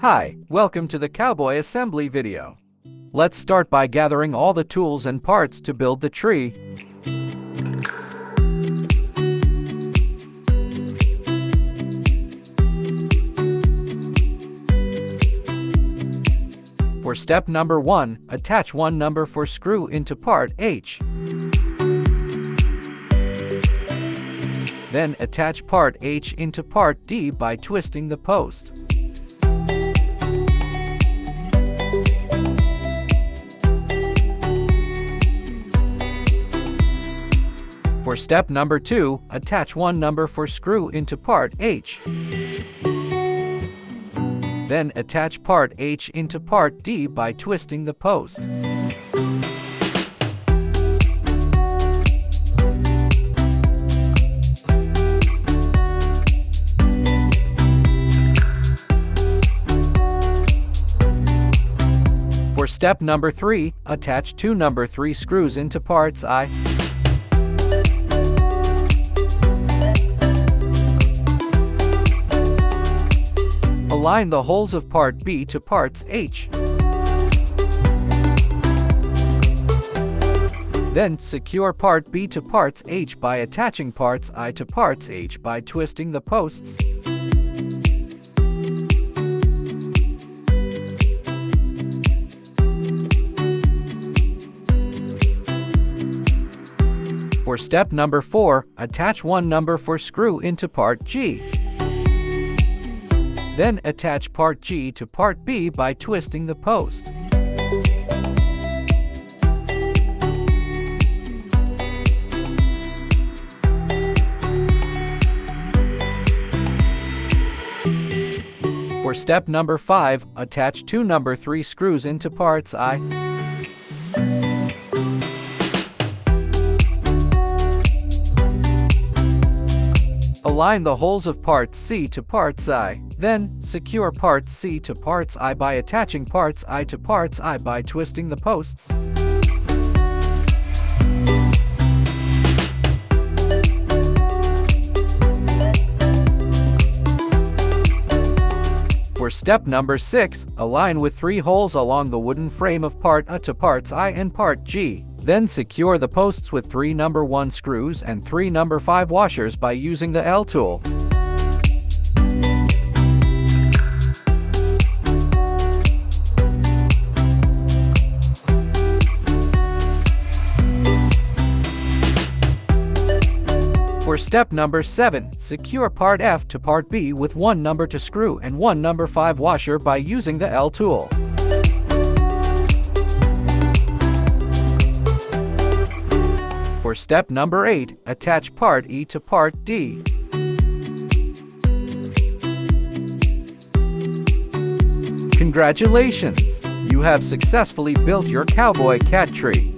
Hi, welcome to the Cowboy assembly video. Let's start by gathering all the tools and parts to build the tree. For step number 1, attach one number 4 screw into part H. Then attach part H into part D by twisting the post. For step number 2, attach one number 4 screw into part H. Then attach part H into part D by twisting the post. For step number 3, attach two number 3 screws into parts I. Align the holes of part B to parts H. Then secure part B to parts H by attaching parts I to parts H by twisting the posts. For step number 4, attach one number 4 screw into part G. Then attach part G to part B by twisting the post. For step number 5, attach two number 3 screws into parts I. Align the holes of parts C to parts I. Then, secure parts C to parts I by attaching parts I to parts I by twisting the posts. For step number 6, align with 3 holes along the wooden frame of part A to parts I and part G. Then secure the posts with 3 number 1 screws and 3 number 5 washers by using the L tool. For step number 7, secure part F to part B with 1 number 2 screw and 1 number 5 washer by using the L tool. For step number 8, attach part E to part D. Congratulations! You have successfully built your cowboy cat tree.